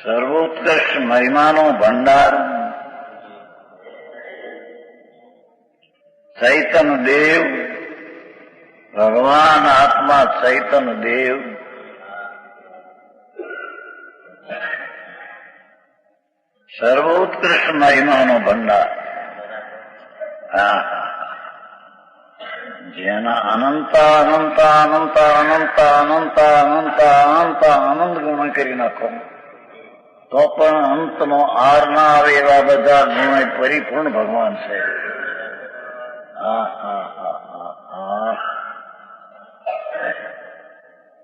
સર્વોત્કૃષ્ટ મહિમાનો ભંડાર ચૈતન્ય દેવ, ભગવાન આત્મા ચૈતન્ય દેવ સર્વોત્કૃષ્ટ મહિમાનો ભંડાર. જેના અનંત અનંત અનંત અનંત અનંત અનંત અનંત આનંદ ગુણ કરી નાખો તો પણ અંતનો આર ના આવે એવા બધા ગુણો પરિપૂર્ણ ભગવાન છે.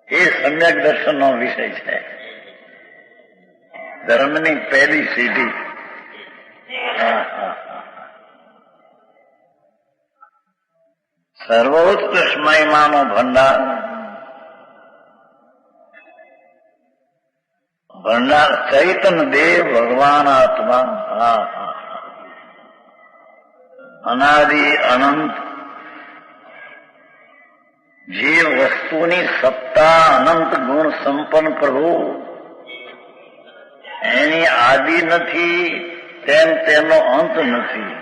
એ સમ્યક દર્શનનો વિષય છે. ધર્મની પહેલી સીધી. સર્વોત્કૃષ્ટ મહિમાનો ભંડાર. ભંડાર ચૈતન્ય દેવ, ભગવાન આત્મા. અનાદિ અનંત જે વસ્તુની સત્તા અનંત ગુણ સંપન્ન પ્રભુ, એની આદિ નથી તેમ તેનો અંત નથી.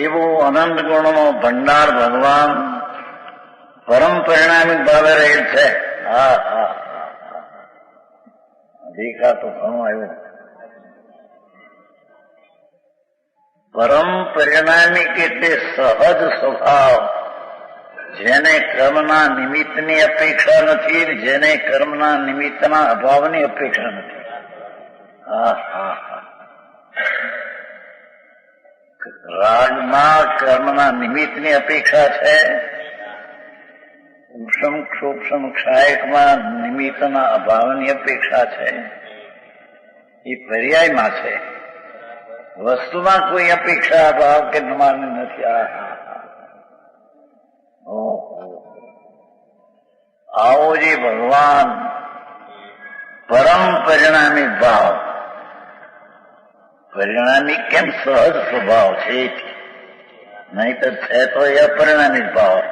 એવો અનંત ગુણનો ભંડાર ભગવાન પરમ પરિણામિક ભાવે રહેલ છે. અધિકાર તો ઘણો આવ્યો. પરમ પરિણામિક એટલે સહજ સ્વભાવ, જેને કર્મના નિમિત્તની અપેક્ષા નથી, જેને કર્મના નિમિત્તના અભાવની અપેક્ષા નથી. રાગમાં કર્મના નિમિત્તની અપેક્ષા છે, ઉપશમ ક્ષોપશમ ક્ષાયકમાં નિમિત્તના અભાવની અપેક્ષા છે. એ પર્યાયમાં છે. વસ્તુમાં કોઈ અપેક્ષા અભાવ કે માની નથી. આવો જે ભગવાન પરમ પરિણામિક ભાવ, પરિણામિક કેમ સહજ સ્વભાવ છે, નહીં તો છે તો એ અપરિણામિક ભાવ.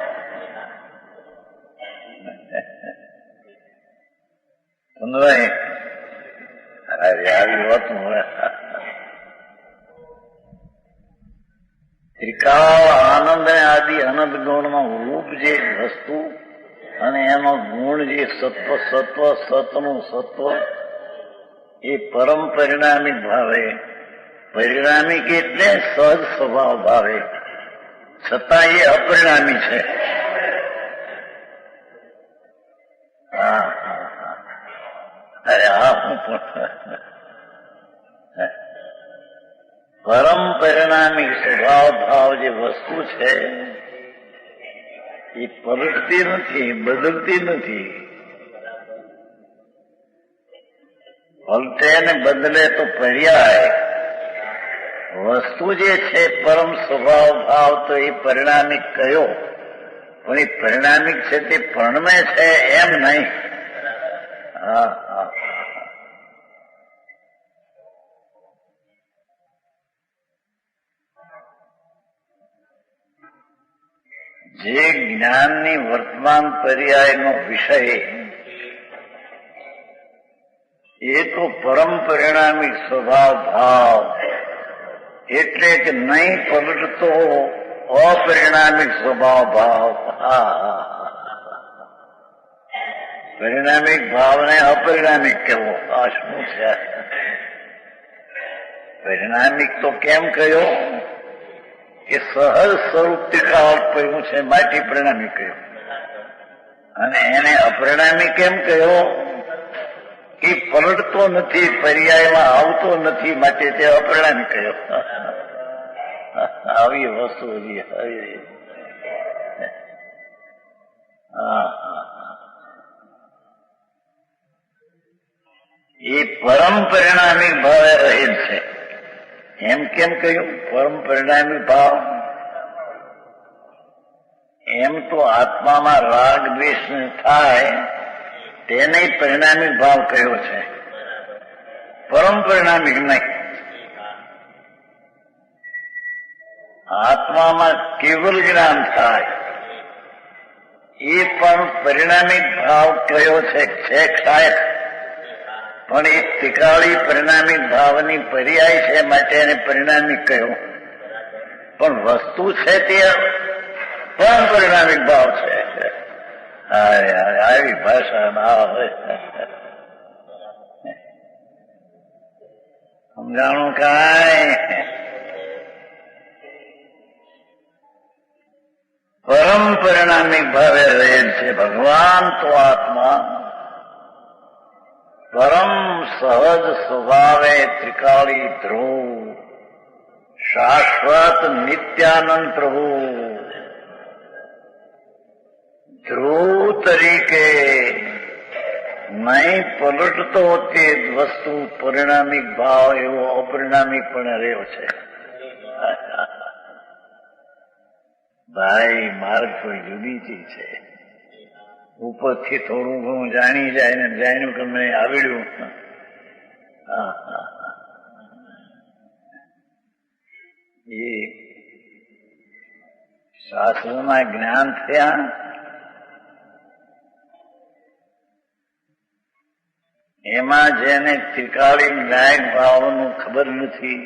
આવી હોતું ત્રિકાળ આનંદ આદિ અનંત ગુણનો રૂપ જે વસ્તુ અને એનો ગુણ જે સત્વ સતનું સત્વ, એ પરમ પરિણામિક ભાવે, પરિણામિક એટલે સહજ સ્વભાવ ભાવે, છતાં એ અપરિણામી છે. અરે હું પરમ પરિણામિક સ્વભાવ ભાવ જે વસ્તુ છે એ પલટતી નથી, બદલતી નથી. પલટે ને બદલે તો પર્યાય. વસ્તુ જે છે પરમ સ્વભાવ ભાવ તો એ પરિણામિક કયો, પણ એ પરિણામિક છે તે પરણમે છે એમ નહીં. જે જ્ઞાનની વર્તમાન પર્યાયનો વિષય એ તો પરમ પરિણામિક સ્વભાવ ભાવ, એટલે કે નહીં પલટતો અપરિણામિક સ્વભાવ ભાવ. પરિણામિક ભાવને અપરિણામિક કહેવો, આ શું છે? પરિણામિક તો કેમ કહ્યો કે સહજ સ્વરૂપ તીખાળ પડ્યું છે, માટી પરિણામિક કહ્યું. અને એને અપરિણામિક કેમ કહ્યો કે પલટતો નથી, પર્યાયમાં આવતો નથી, માટે તે અપરિણામિક કહ્યો. આવી વસ્તુ આવી. એ પરમ પરિણામિક ભાવે રહેલ છે. એમ કેમ કહ્યું પરમ પરિણામિક ભાવ? એમ તો આત્મામાં રાગ દ્વેષ થાય તેને પરિણામિક ભાવ કહ્યો છે, પરમ પરિણામિક નહીં. આત્મામાં કેવલ જ્ઞાન થાય એ પણ પરિણામિક ભાવ કયો છે શાયદ, પણ એ ત્રિકાળી પરિણામિક ભાવની પર્યાય છે, માટે એને પરિણામિક કહ્યું. પણ વસ્તુ છે તે પણ પરિણામિક ભાવ છે. આવી ભાષા ના હોય. સમજાણું કાંઈ? પરમ પરિણામિક ભાવે રહેલ છે ભગવાન તો આત્મા. પરમ સહજ સ્વભાવે ત્રિકાળી ધ્રુવ, શાશ્વત નિત્યાનંદ પ્રભુ. ધ્રુવ તરીકે નહીં પલટતો તે વસ્તુ પરિણામિક ભાવ એવો અપરિણામિક પણ રહ્યો છે. ભાઈ માર્ગ કોઈ જુદી ચીજ છે. ઉપરથી થોડું ઘણું જાણી જાય ને જાણ્યું કે મને આવડ્યું. એ શાસ્ત્રોના જ્ઞાન થયા, એમાં જેને ત્રિકાળી ન્યાય ભાવનું ખબર નથી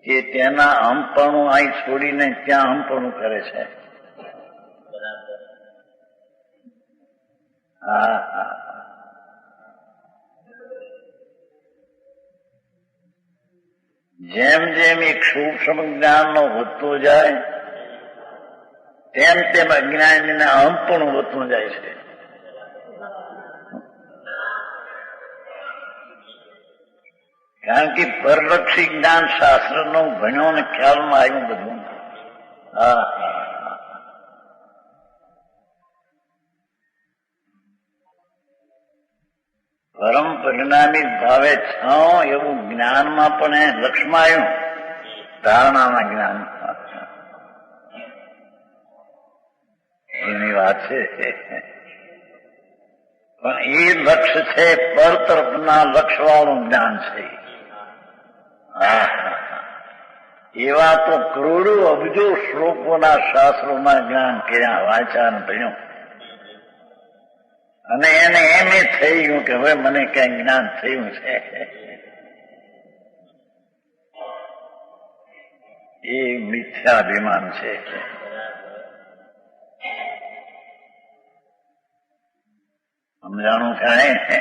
કે તેના હમપણું અહીં છોડીને ત્યાં હમપણું કરે છે. જેમ જેમ એક સૂક્ષ્મ જ્ઞાનનો વધતો જાય તેમ તેમ અજ્ઞાનીને હમપણું વધતું જાય છે. કારણ કે પરલક્ષી જ્ઞાન શાસ્ત્રનું ભણ્યો ને ખ્યાલમાં આવ્યું બધું. પરમ પરિણામિક ભાવે છો એવું જ્ઞાનમાં પણ લક્ષમાં આવ્યું, ધારણાના જ્ઞાન એની વાત છે. પણ એ લક્ષ્ય છે પર તરફના લક્ષ્યવાળું જ્ઞાન છે. એવા તો કરોડો અબજો શ્લોકોના શાસ્ત્રોના જ્ઞાન કર્યા, વાંચા ને ભણ્યું, અને એને એમ થઈ ગયું કે હવે મને કઈ જ્ઞાન થયું છે. એ મિથ્યાભિમાન છે. સમજાણું કાંઈ?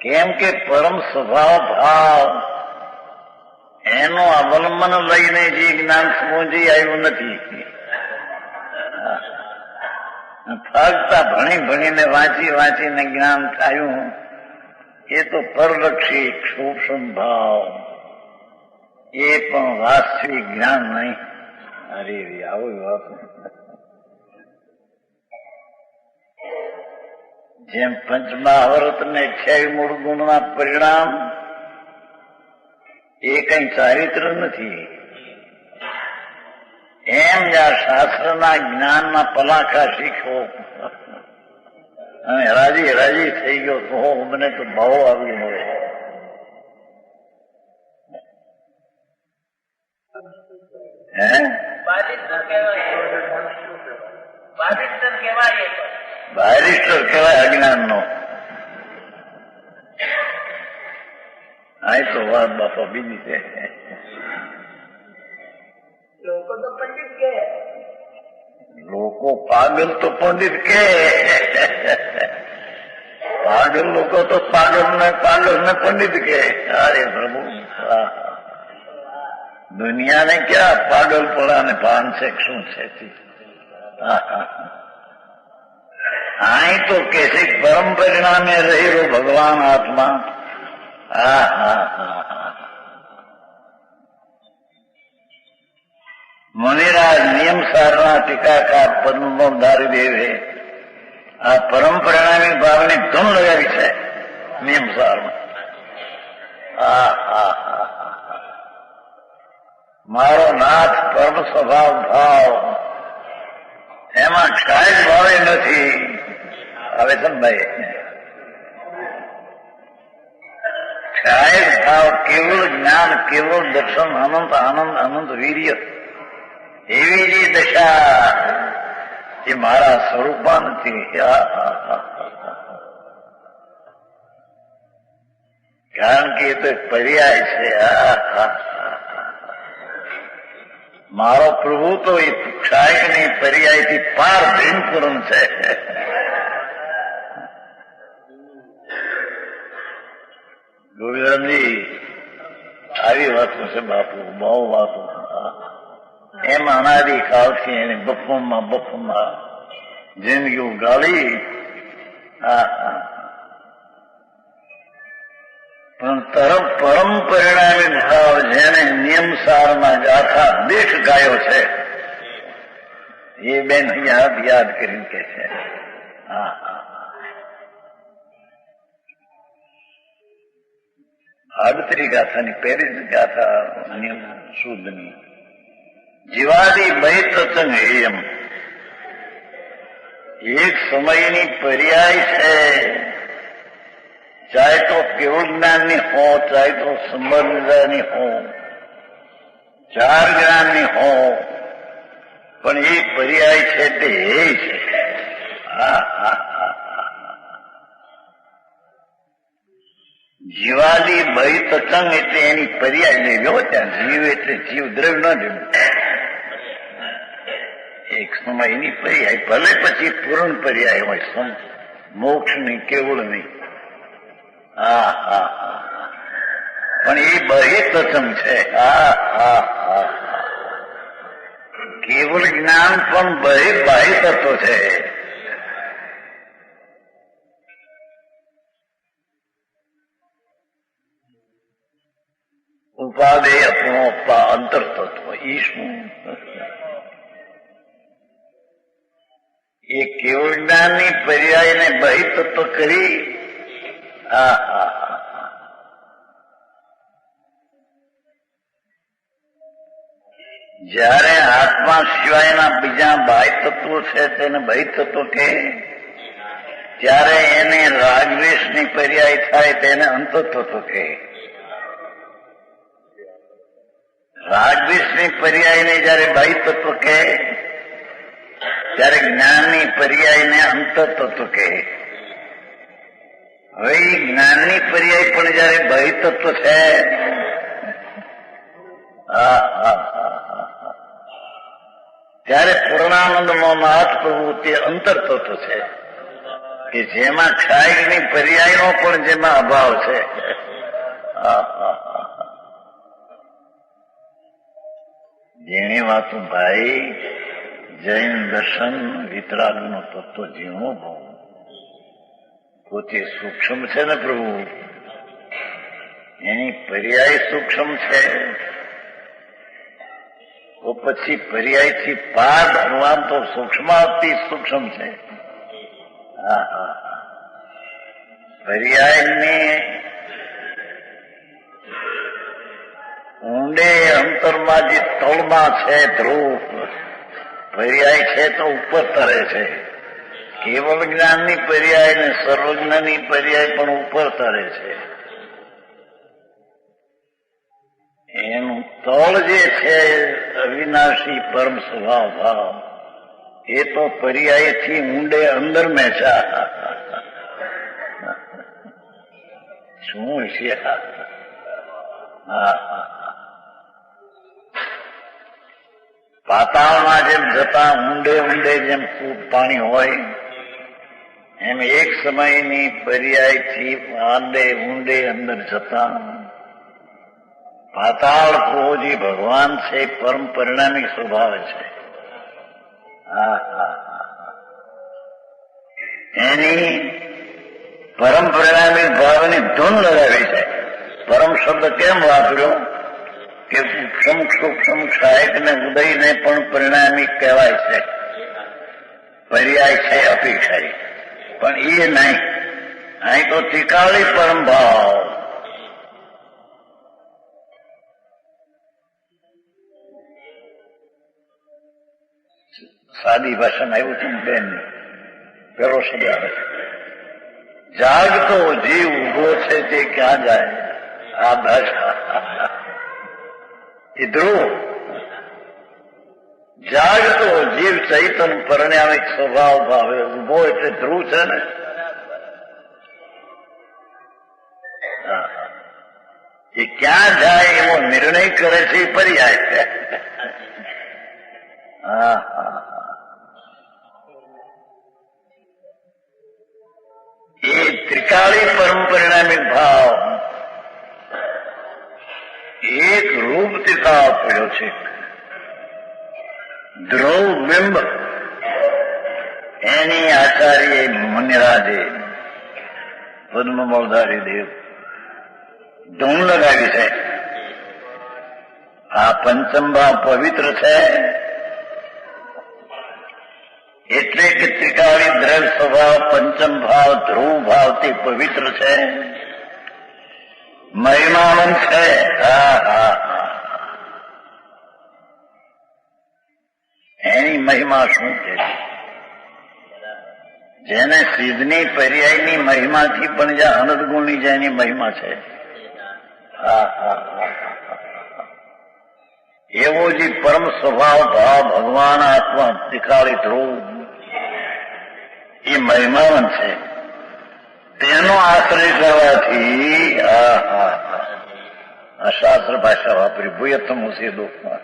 કેમ કે પરમ સ્વભાવ ભાવ એનું અવલંબન લઈને જે જ્ઞાન સમજી આવ્યું નથી. ફક્ત ભણી ભણીને વાંચી વાંચીને જ્ઞાન થયું એ તો પરલક્ષી સૂક્ષ્મ ભાવ, એ પણ વાસ્તવિક જ્ઞાન નહીં. અરે આવું વાત. જેમ પંચમહાવરત ને 28 મૂળ ગુણના પરિણામ એ કઈ ચારિત્ર નથી, એમ જ આ શાસ્ત્રના જ્ઞાનના પલાખા શીખો અને રાજી રાજી થઈ ગયો તો મને તો બહુ આવ્યું મળે. બારિસ્ટર કહેવાય અજ્ઞાન નો. આ તો વાત બાપા બીજી છે. લોકો પાગલ તો પંડિત કે, પાગલ લોકો તો પાગલ ને પંડિત કે. અરે પ્રભુ, દુનિયાને ક્યાં પાગલપણા ને ભાન છે શું છે? અહીં તો કે છે પરમ પરિણામે રહેલો ભગવાન આત્મા. મુનિરાજ નિયમસારના ટીકાકાર પદ્મભવ ધારીદેવે આ પરમ પરિણામી ભાવની ધૂન લગાવી છે નિયમસારમાં. મારો નાથ પરમ સ્વભાવ ભાવ એમાં ક્ષાય ભાવે નથી. હવે સમજાય, ક્ષાય ભાવ કેવળ જ્ઞાન, કેવળ દર્શન, અનંત આનંદ, અનંત વીર્ય, એવી જે દશા એ મારા સ્વરૂપમાં નથી. કારણ કે એ તો એક પર્યાય છે. મારો પ્રભુ તો એ ક્ષાયકની પર્યાયથી પાર ભિન્ન પૂર્ણ છે. ગોવિંદજી આવી વાતો છે બાપુ, બહુ વાતો. એમ અનાદિ કાળથી એને બફમાં જિંદગી ઉગાડી. પણ પરમ પરિણામી ભાવ જેને નિયમસારમાં ગાથા દેખ ગાયો છે એ બેન યાદ કરીને કે છે. આડતરી ગાથાની પહેલી જ ગાથા નિયમ શુદ્ધની જીવાદી બહી તત્ંગ એમ એક સમયની પર્યાય છે. ચાહે તો કેવળ જ્ઞાનની હો, ચાહે તો સંબંધની હો, 4 જ્ઞાનની હો, પણ એ પર્યાય છે તે એ છે. જીવાદી ભય તત્ંગ એટલે એની પર્યાય નહીં. જો ત્યાં જીવ એટલે જીવ દ્રવ્ય ન જવું. એક સમયની પર્યાય, ભલે પછી પૂર્ણ પર્યાય હોય, મોક્ષ નહીં, કેવળ નહીં. પણ એ બહી તત્ંગ છે. કેવળ જ્ઞાન પણ બાહ્ય તત્વ છે. ઉપાદેય આપણો અંતર તત્વ ઈ શું? એ કેવળ જ્ઞાનની પર્યાયને બહી તત્વ કરી. જયારે આત્મા સિવાયના બીજા બાહ્ય તત્વો છે તેને બહી તત્વ કહે, ત્યારે એને રાગદ્વેષની પર્યાય થાય તેને અંતતત્વ કહે. રાગદ્વેષની પર્યાયને જયારે બાહ્ય તત્વ કહે ત્યારે જ્ઞાનની પર્યાયને અંતતત્વ કહે. હવે જ્ઞાનની પર્યાય પણ જયારે બાહ્ય તત્વ છે, ત્યારે પૂર્ણાનંદનો નાથ પ્રભુ તે અંતર તત્વ છે કે જેમાં ક્ષાયની પર્યાયનો પણ જેમાં અભાવ છે. જેની વાતો ભાઈ જૈન દર્શન વિતરાગનું તત્વ ઝીણું બહુ પોતે સૂક્ષ્મ છે ને પ્રભુ, એની પર્યાય સૂક્ષ્મ છે. તો પછી પર્યાયથી પાર ભગવાન તો સૂક્ષ્માતિ સૂક્ષ્મ છે. પર્યાયની ઊંડે અંતરમાં જે તળમાં છે ધ્રુવ, પર્યાય છે તો ઉપર તરે છે. કેવળ જ્ઞાનની પર્યાય ને સર્વજ્ઞની પર્યાય પણ ઉપર તરે છે. એનું તળ જે છે અવિનાશી પરમ સ્વભાવ ભાવ, એ તો પર્યાયથી ઊંડે અંદર મેચા. શું છે? પાતાળમાં જેમ જતા ઊંડે જેમ ખૂબ પાણી હોય, એમ એક સમયની પર્યાયથી ઊંડે અંદર જતા પાતાળ જે ભગવાન છે પરમ પરિણામી સ્વભાવ છે. એની પરમ પરિણામી ભાવની ધૂન લગાવી છે. પરમ શબ્દ કેમ વાપર્યો કે સૂક્ષ્મ ક્ષાયક ને ઉદયને પણ પરિણામી કહેવાય છે. પર્યાય છે અપેક્ષાય, પણ એ નહીં. અહીં તો ત્રિકાળી પરમ ભાવ. સાદી ભાષામાં આવ્યું છે બેન, પેલો શબ્દ આવે છે જાગતો જીવ ઉભો છે તે ક્યાં જાય. આ ભાષા એ ધ્રુવ જાગતો જીવ ચૈતન પરિણામિક સ્વભાવ ભાવે ઉભો એટલે ધ્રુવ છે ને. એ ક્યાં જાય એવો નિર્ણય કરે છે એ પર્યાય છે. એ ત્રિકાળી પરમ પરિણામિક ભાવ એક રૂપથી ભાવ પડ્યો છે. ધ્રુવ બિંબ એની આચાર્ય મુનિરાજે પદ્મમોલધારી દેવ ધૂમ લગાવી છે. આ પંચમ ભાવ પવિત્ર છે એટલે કે ત્રિકાળી દ્રવ્ય સ્વભાવ પંચમ ભાવ ધ્રુવ ભાવથી પવિત્ર છે, મહિમાવંત છે. એની મહિમા શું છે? જેને સિદ્ધની પર્યાયની મહિમાથી પણ જ્યાં અનંત ગુણની જેની મહિમા છે, એવો જે પરમ સ્વભાવ ભાવ ભગવાન આત્મા ત્રિકાળી ધ્રુવ એ મહિમાવંત છે. તેનો આશ્રય કરવાથી આ શાસ્ત્ર ભાષા વાપરી ભૂયત્તમ ઉસે દુઃખમાં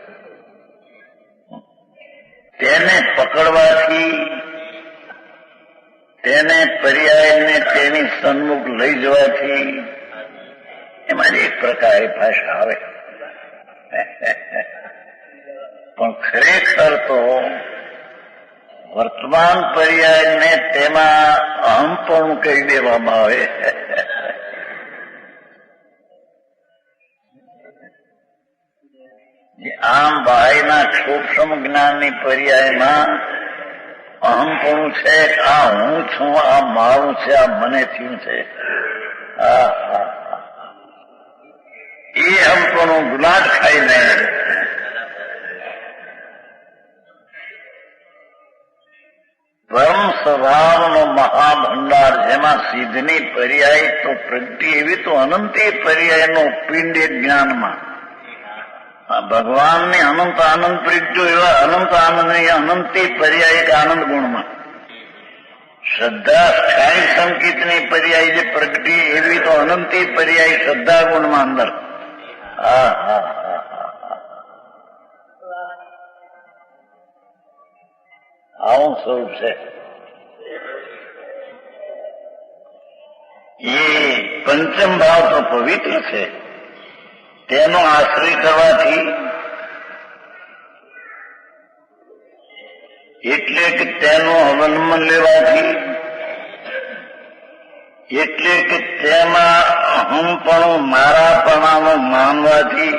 તેને પકડવાથી તેને પર્યાયને તેની સન્મુખ લઈ જવાથી એમાં એક પ્રકારે ભાષા આવે. પણ ખરેખર તો વર્તમાન પર્યાયને તેમાં અહમપણું કહી દેવામાં આવે. આમ બાયના સૂક્ષ્મ જ્ઞાનની પર્યાયમાં અહમપણું છે. આ હું છું, આ મારું છે, આ મને થયું છે. એ અહમપણું ગુલાટ ખાઈને પરમ સ્વભાવનો મહાભંડાર જેમાં સિદ્ધની પર્યાય તો પ્રગતિ એવી તો અનંતી પર્યાયનો પિંડ એક જ્ઞાનમાં ભગવાનની અનંત આનંદ પ્રગટ્યો એવા અનંત આનંદની અનંતી પર્યાય એક આનંદ ગુણમાં શ્રદ્ધા સ્થાયી સંકિતની પર્યાય જે પ્રગટી એવી તો અનંતી પર્યાય શ્રદ્ધા ગુણમાં અંદર. આવું સ્વરૂપ છે. એ પંચમ ભાવ તો પવિત્ર છે. તેનો આશ્રય કરવાથી એટલે કે તેનું અવલંબન લેવાથી એટલે કે તેમાં અહમપણું મારાપણાનું માનવાથી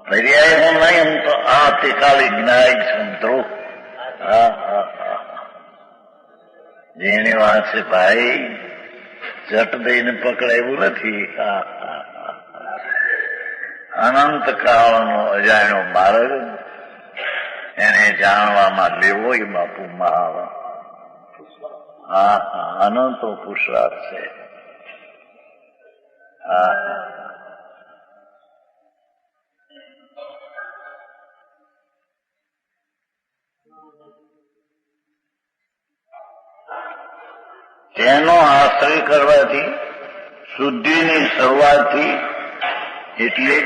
પર્યાય હું નહીં તો આ ત્રિકાળી જ્ઞાયક સંતો જેને વાંચે ભાઈ જટ દઈને પકડાયું નથી. અનંત કાળનો અજાણ્યો માર્ગ એને જાણવામાં લેવો એ બાપુ મહાવ અનંતો પુરુષાર્થ છે. તેનો આશ્રય કરવાથી શુદ્ધિની શરૂઆતથી એટલે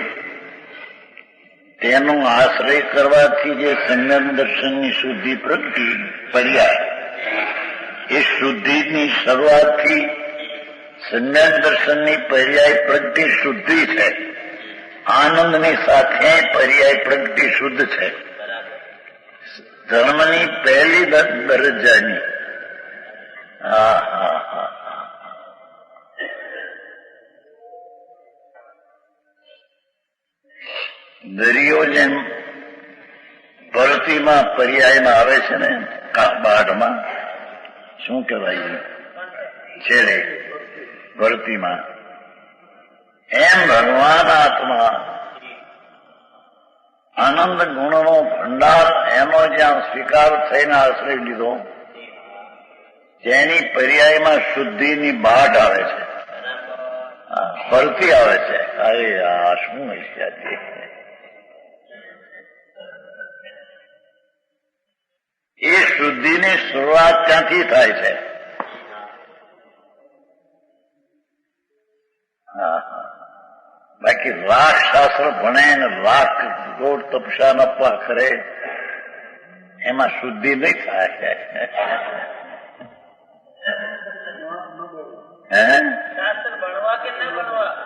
તેનો આશ્રય કરવાથી જે સમ્યક દર્શનની શુદ્ધિ પ્રગટી પર્યાય એ શુદ્ધિની શરૂઆતથી સમ્યક દર્શનની પર્યાય પ્રગતિ શુદ્ધિ છે. આનંદની સાથે પર્યાય પ્રગતિ શુદ્ધ છે. ધર્મની પહેલી દરજ્જાની દરિયો જેમ ભરતીમાં પર્યાયમાં આવે છે ને બાઢમાં શું કહેવાય છેડે ભરતીમાં, એમ ભગવાન આત્મા આનંદ ગુણનો ભંડાર એનો જ્યાં સ્વીકાર થઈને આશ્રય લીધો જેની પર્યાયમાં શુદ્ધિની બાટ આવે છે, ભરતી આવે છે. અરે આ શું હૈસિયત છે. શુદ્ધિની શરૂઆત ક્યાંથી થાય છે? બાકી લાખ શાસ્ત્ર ભણે ને લાખ ગોળ તપસ્યા નપવા કરે, એમાં શુદ્ધિ નહીં થાય.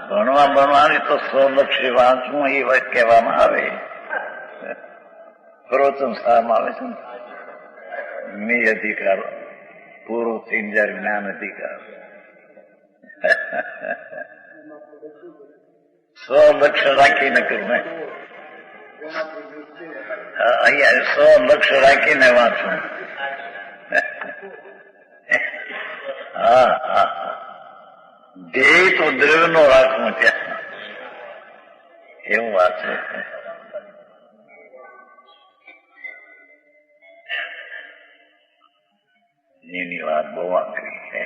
ભણવાની તો સ્વલક્ષી વાંચવું એ વાત કહેવામાં આવે. પ્રવચન સારમાં આવે છે ને, મી અધિકાર પૂરો થઈને જયારે જ્ઞાન અધિકાર. સ્વલક્ષ્ય રાખીને કરવું, અહીંયા સ્વલક્ષ્ય રાખીને વાંચવું. હા, ધ્યેય તો દ્રવ્ય નો રાખવું ત્યાં, એવું વાત છે. એની વાત બહુ આકરી છે.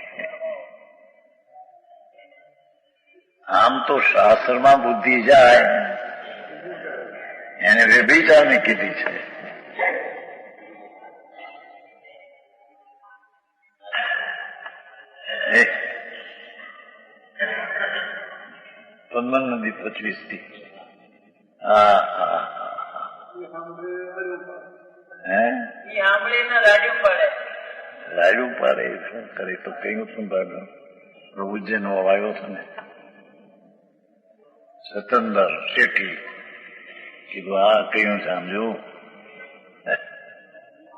આમ તો શાસ્ત્રમાં બુદ્ધિ જાય એને વ્યભિચારની કીધી છે. પદ્મન નદી 25 થી. રાડ્યું પાડે શું કરે તો કયું શું પાડ્યું? ઉજ્જૈન આવ્યો છે ને સતંદર શેઠી, કીધું આ કયું સમજો,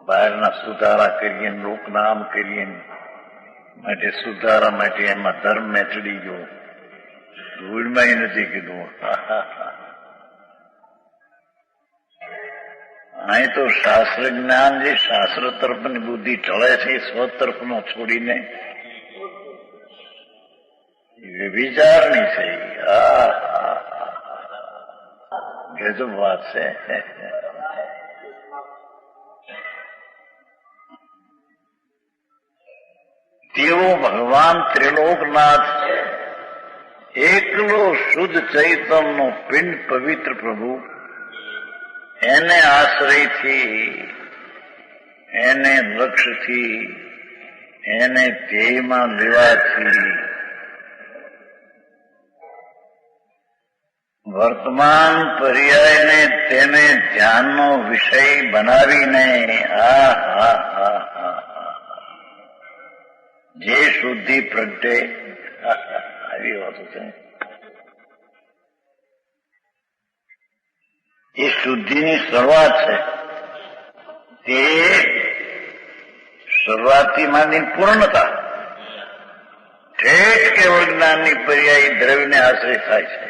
બહારના સુધારા કરીએ, લોકનામ કરીએ, માટે સુધારા માટે એમાં ધર્મ ને ચડી ગયો, ધૂળમાં નથી કીધું. અહીં તો શાસ્ત્ર જ્ઞાન જે શાસ્ત્ર તરફની બુદ્ધિ ટળે છે એ સ્વ તરફનો છોડીને વિચારની છે. ગજબ વાત છે. તેઓ ભગવાન ત્રિલોકનાથ એકલો શુદ્ધ ચૈતનનો પિંડ પવિત્ર પ્રભુ, એને આશ્રયથી, એને લક્ષ્યથી, એને ધ્યેયમાં લેવાથી વર્તમાન પર્યાયને તેને ધ્યાનનો વિષય બનાવીને જે શુદ્ધિ પ્રગટે, આવી વાતો છે. એ શુદ્ધિની શરૂઆત છે. તે શરૂઆતથી માંડી પૂર્ણતા ઠેઠ કેવળ જ્ઞાનની પર્યાય દ્રવ્યને આશ્રય થાય છે.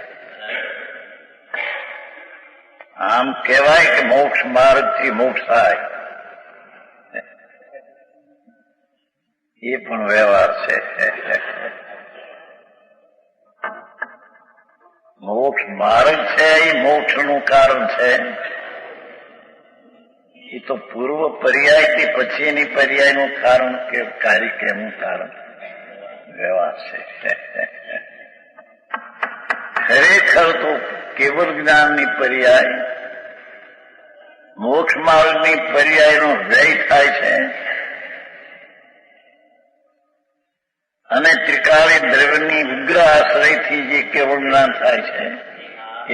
આમ કહેવાય કે મોક્ષ માર્ગથી મોક્ષ થાય, એ પણ વ્યવહાર છે. મોક્ષ માર્ગ છે એ મોક્ષનું કારણ છે. એ તો પૂર્વ પર્યાયથી પછીની પર્યાયનું કારણ કે કાર્ય કેવું કારણ વ્યવહાર છે. ખરેખર તો કેવળ જ્ઞાનની પર્યાય મોક્ષ માર્ગની પર્યાયનો વ્યય થાય છે, અને ત્રિકાળી દ્રવ્યની વિગ્રહ આશ્રયથી જે કેવળ જ્ઞાન થાય છે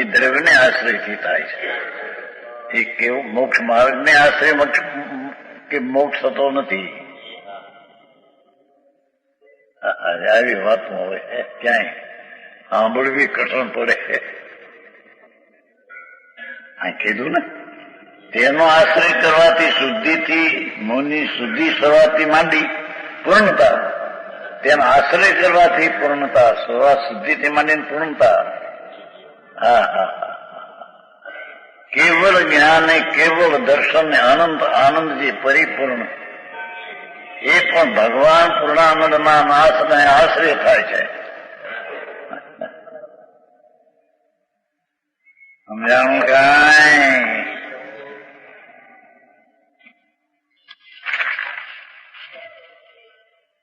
એ દ્રવ્યને આશ્રયથી થાય છે. એ કેવું મોક્ષ માર્ગને આશ્રય કે મોક્ષ થતો નથી. આવી વાત હવે ક્યાંય સાંભળવી કઠણ પડે. આ કીધું ને, તેનો આશ્રય કરવાથી શુદ્ધિથી મોની શુદ્ધિ શરૂઆતથી માંડી પૂર્ણતા, તેનો આશ્રય કરવાથી પૂર્ણતા, શરૂઆત શુદ્ધિથી માંડીને પૂર્ણતા. કેવળ જ્ઞાન ને કેવળ દર્શન ને અનંત આનંદ જે પરિપૂર્ણ, એ પણ ભગવાન પૂર્ણાનંદના નાશને આશ્રય થાય છે. સમજાણું કાંઈ